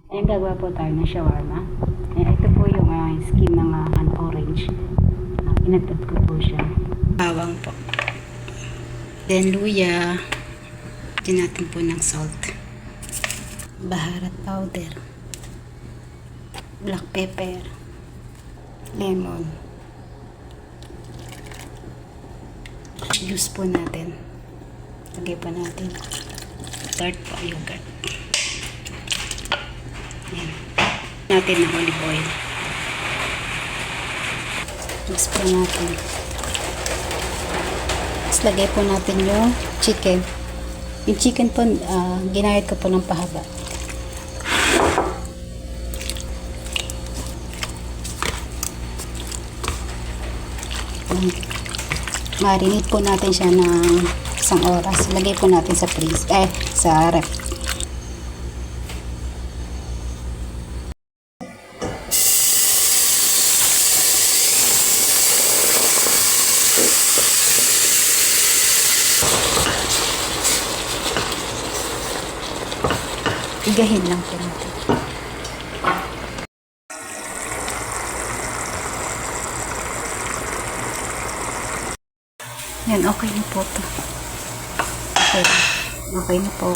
Ayan, gagawa po tayo ng shawarma. Ayan, ito po yung skin ng orange. Inagtad ko po siya. Bawang po. Then, luya. Din natin po ng salt. Baharat powder. Black pepper. Lemon. Juice po natin. Lagay pa natin. Tart po, yogurt. Ayan. Natin ng olive oil. Mix po natin. Tapos lagay po natin yung chicken. Yung chicken po, ginayat ko po ng pahaba. Marinate po natin siya ng 1 oras. Lagay po natin sa freeze, sa ref. Igahin lang po natin. Yan, okay na po ito. Okay. Okay na po.